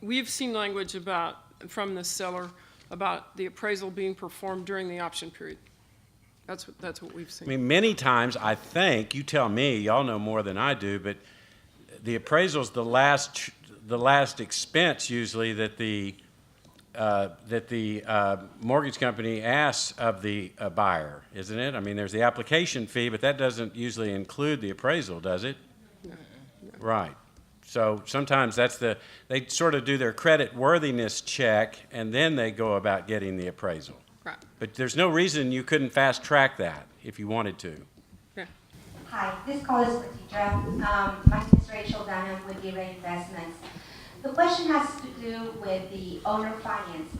We've seen language from the seller about the appraisal being performed during the option period. That's what we've seen. I mean, many times, I think, you tell me, y'all know more than I do, but the appraisal's the last expense usually that the mortgage company asks of the buyer, isn't it? I mean, there's the application fee, but that doesn't usually include the appraisal, does it? No. Right. So sometimes they sort of do their credit worthiness check, and then they go about getting the appraisal. Right. But there's no reason you couldn't fast track that if you wanted to. Yeah. Hi, this call is for Edra. My name is Rachel Dunham with Edra Investments. The question has to do with the owner financing.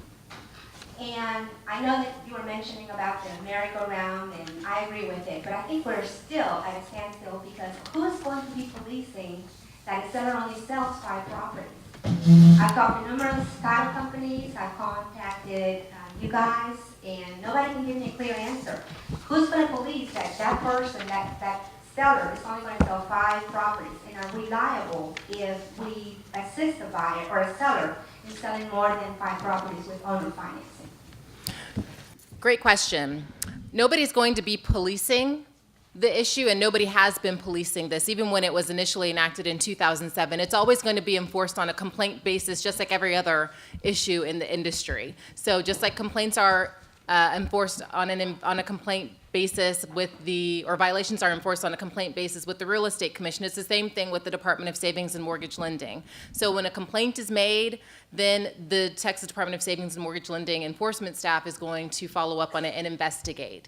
And I know that you were mentioning about the merry-go-round, and I agree with it, but I think we're still at a standstill because who is going to be policing that a seller only sells 5 properties? I've talked to numerous title companies, I've contacted you guys, and nobody can give me a clear answer. Who's going to police that person, that seller is only going to sell 5 properties and are reliable if we assist a buyer or a seller in selling more than 5 properties with owner financing? Great question. Nobody's going to be policing the issue, and nobody has been policing this, even when it was initially enacted in 2007. It's always going to be enforced on a complaint basis, just like every other issue in the industry. So just like complaints are enforced on a complaint basis or violations are enforced on a complaint basis with the Real Estate Commission, it's the same thing with the Department of Savings and Mortgage Lending. So when a complaint is made, then the Texas Department of Savings and Mortgage Lending enforcement staff is going to follow up on it and investigate.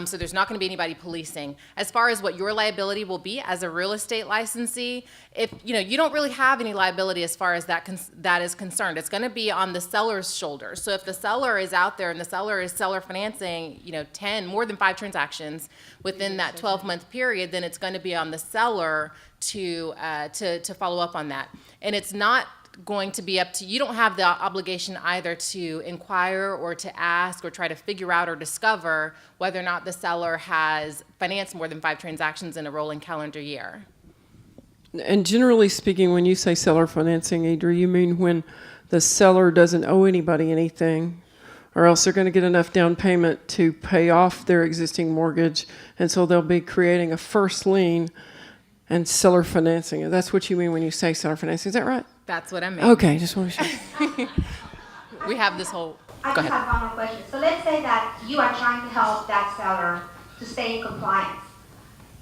So there's not going to be anybody policing. As far as what your liability will be as a real estate licensee, if you don't really have any liability as far as that is concerned. It's going to be on the seller's shoulders. So if the seller is out there and the seller is seller financing, more than 5 transactions within that 12-month period, then it's going to be on the seller to follow up on that. And it's not going to be up to you. Don't have the obligation either to inquire or to ask or try to figure out or discover whether or not the seller has financed more than 5 transactions in a rolling calendar year. And generally speaking, when you say seller financing, Edra, you mean when the seller doesn't owe anybody anything, or else they're going to get enough down payment to pay off their existing mortgage, and so they'll be creating a first lien and seller financing. That's what you mean when you say seller financing. Is that right? That's what I mean. Okay, just want to show. We have this whole. I Go just ahead. have one more question. So let's say that you are trying to help that seller to stay in compliance,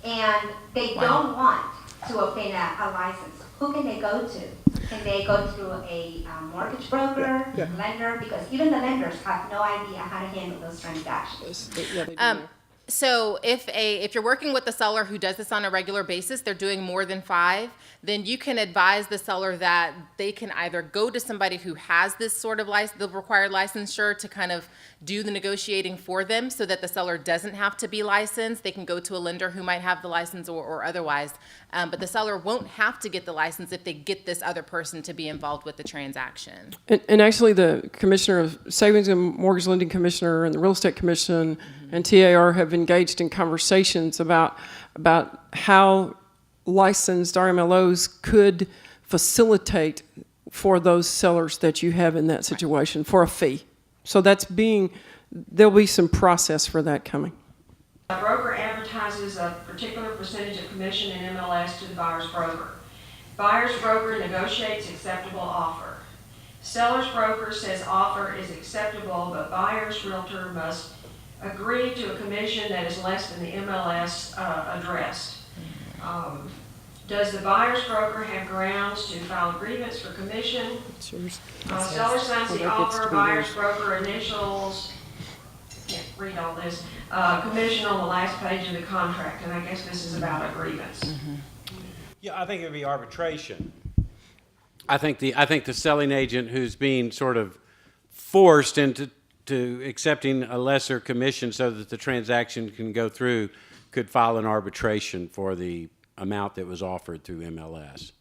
and they don't want to obtain a license. Who can they go to? Can they go through a mortgage broker, lender? Because even the lenders have no idea how to handle those transactions. So if you're working with a seller who does this on a regular basis, they're doing more than 5, then you can advise the seller that they can either go to somebody who has this sort of the required licensure to kind of do the negotiating for them so that the seller doesn't have to be licensed. They can go to a lender who might have the license or otherwise. But the seller won't have to get the license if they get this other person to be involved with the transaction. And actually, the Commissioner of Savings and Mortgage Lending Commissioner and the Real Estate Commission and TAR have engaged in conversations about how licensed RMLOs could facilitate for those sellers that you have in that situation for a fee. So there'll be some process for that coming. A broker advertises a particular percentage of commission in MLS to the buyer's broker. Buyer's broker negotiates acceptable offer. Seller's broker says offer is acceptable, but buyer's realtor must agree to a commission that is less than the MLS addressed. Does the buyer's broker have grounds to file a grievance for commission? Seller signs the offer, buyer's broker initials, can't read all this, commission on the last page of the contract, and I guess this is about a grievance. Yeah, I think it would be arbitration. I think the selling agent who's being sort of forced into accepting a lesser commission so that the transaction can go through could file an arbitration for the amount that was offered through MLS.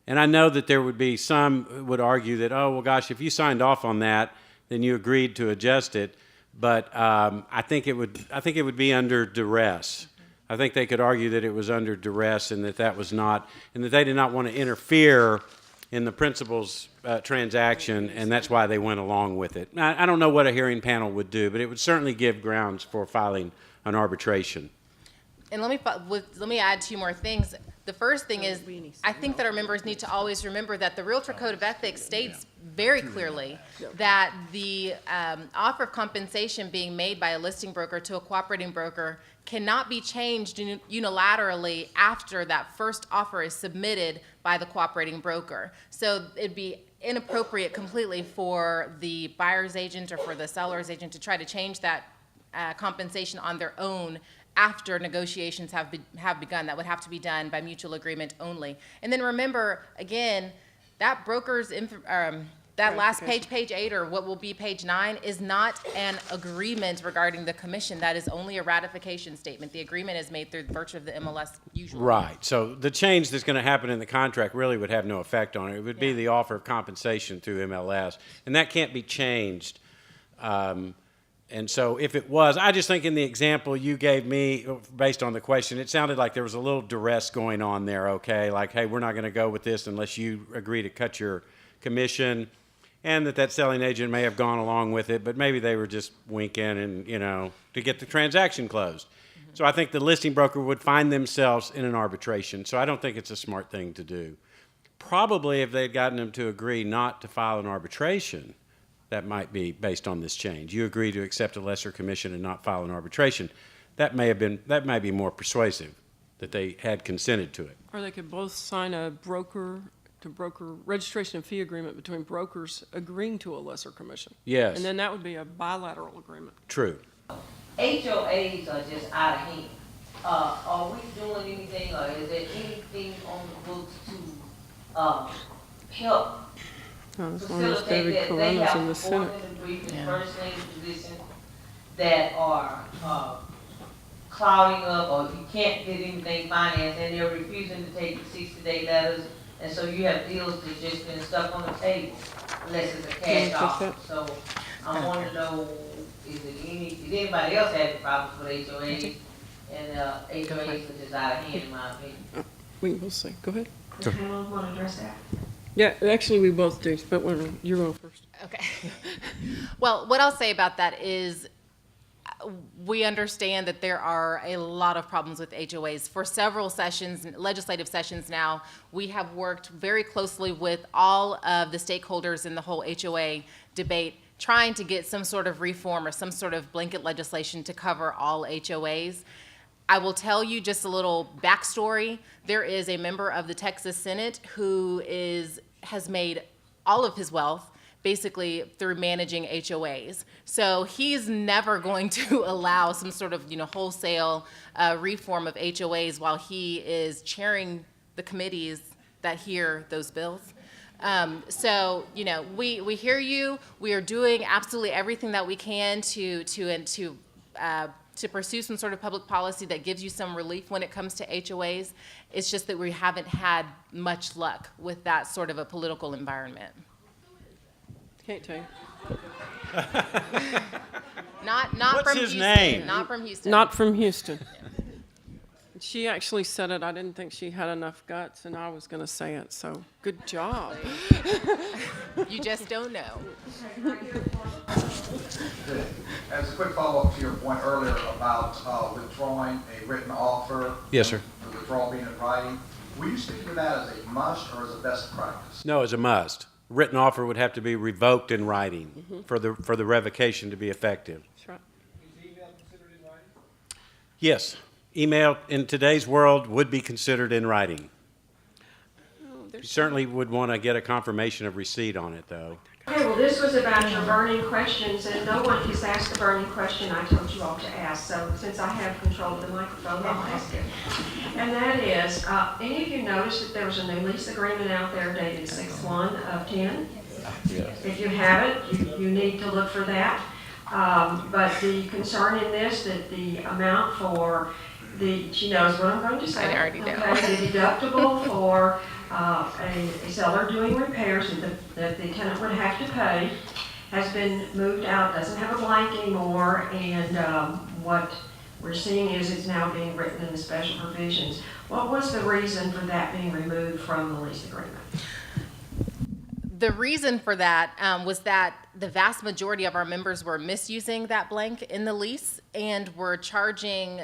And I know that there would be some would argue that, oh, well, gosh, if you signed off on that, then you agreed to adjust it. But I think it would be under duress. I think they could argue that it was under duress and that was not, and that they did not want to interfere in the principal's transaction, and that's why they went along with it. I don't know what a hearing panel would do, but it would certainly give grounds for filing an arbitration. And let me add two more things. The first thing is, I think that our members need to always remember that the Realtor Code of Ethics states very clearly that the offer of compensation being made by a listing broker to a cooperating broker cannot be changed unilaterally after that first offer is submitted by the cooperating broker. So it'd be inappropriate completely for the buyer's agent or for the seller's agent to try to change that compensation on their own after negotiations have begun. That would have to be done by mutual agreement only. And then remember, again, that broker's, that last page, page 8, or what will be page 9, is not an agreement regarding the commission. That is only a ratification statement. The agreement is made through virtue of the MLS usually. Right. So the change that's going to happen in the contract really would have no effect on it. It would be the offer of compensation through MLS, and that can't be changed. And so if it was, I just think in the example you gave me, based on the question, it sounded like there was a little duress going on there, okay? Like, hey, we're not going to go with this unless you agree to cut your commission, and that selling agent may have gone along with it, but maybe they were just winking and, to get the transaction closed. Mm-hmm. So I think the listing broker would find themselves in an arbitration. So I don't think it's a smart thing to do. Probably if they'd gotten them to agree not to file an arbitration, that might be based on this change. You agree to accept a lesser commission and not file an arbitration. That might be more persuasive, that they had consented to it. Or they could both sign a broker-to-broker registration and fee agreement between brokers agreeing to a lesser commission. Yes. And then that would be a bilateral agreement. True. HOAs are just out of hand. Are we doing anything, or is there anything on the books to help As long as facilitate David that? They Corona's in the have Senate. foreman and briefing, first name positions that are clouding up, or if you can't get anything financed, and they're refusing to take the 60-day letters, and so you have deals that just been stuck on the table unless it's a cash offer. So I want to know, did anybody else have problems with HOAs? And HOAs are just out of hand, in my opinion. We'll see. Go ahead. Does Pamela want to address that? Yeah, actually, we both do, but you're going first. Okay. Well, what I'll say about that is we understand that there are a lot of problems with HOAs. For several sessions, legislative sessions now, we have worked very closely with all of the stakeholders in the whole HOA debate, trying to get some sort of reform or some sort of blanket legislation to cover all HOAs. I will tell you just a little backstory. There is a member of the Texas Senate who has made all of his wealth basically through managing HOAs. So he's never going to allow some sort of wholesale reform of HOAs while he is chairing the committees that hear those bills. So we hear you. We are doing absolutely everything that we can to pursue some sort of public policy that gives you some relief when it comes to HOAs. It's just that we haven't had much luck with that sort of a political environment. Can't tell you. Not What's from his Houston. name? Not from Houston. Not from Houston. She actually said it. I didn't think she had enough guts, and I was going to say it, so good job. You just don't know. As a quick follow-up to your point earlier about withdrawing a written offer. Yes, sir. The withdrawal being in writing, were you speaking to that as a must or as a best practice? No, it's a must. Written offer would have to be revoked in writing for the revocation to be effective. That's right. Is email considered in writing? Yes. Email in today's world would be considered in writing. You certainly would want to get a confirmation of receipt on it, though. Okay, well, this was about your burning questions, and no one has asked the burning question I told you all to ask. So since I have control of the microphone, I'll ask it. And that is, any of you noticed that there was a new lease agreement out there dated 6/1/10? Yes. If you haven't, you need to look for that. But the concern in this, that the amount for she knows what I'm going to say. I already know. Okay, the deductible for a seller doing repairs that the tenant would have to pay has been moved out, doesn't have a blank anymore, and what we're seeing is it's now being written in the special provisions. What was the reason for that being removed from the lease agreement? The reason for that was that the vast majority of our members were misusing that blank in the lease and were charging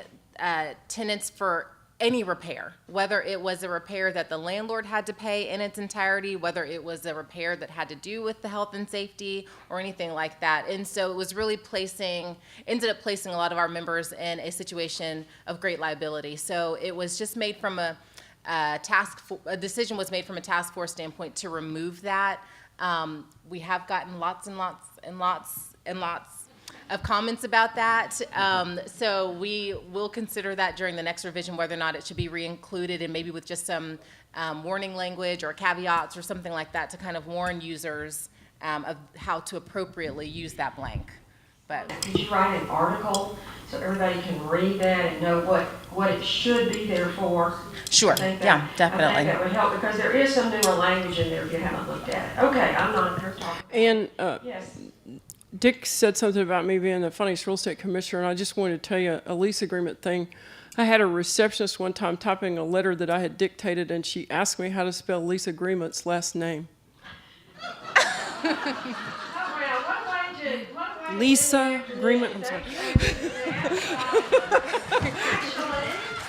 tenants for any repair, whether it was a repair that the landlord had to pay in its entirety, whether it was a repair that had to do with the health and safety or anything like that. And so it was really ended up placing a lot of our members in a situation of great liability. So it was just made from a decision was made from a task force standpoint to remove that. We have gotten lots and lots and lots and lots of comments about that. So we will consider that during the next revision, whether or not it should be re-included, and maybe with just some warning language or caveats or something like that to kind of warn users of how to appropriately use that blank. But Could you write an article so everybody can read that and know what it should be there for? sure, I think yeah, I definitely. think that would help, because there is some newer language in there if you haven't looked at it. Okay, I'm not here talking. And Yes. Dick said something about me being the funniest real estate commissioner, and I just wanted to tell you a lease agreement thing. I had a receptionist one time typing a letter that I had dictated, and she asked me how to spell lease agreement's last name. Lisa agreement, I'm sorry. Actually,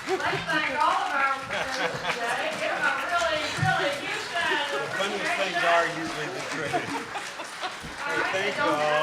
let's thank all of our members today. Give them a really, really huge round of Funniest things are usually the truth. applause. Thank you all.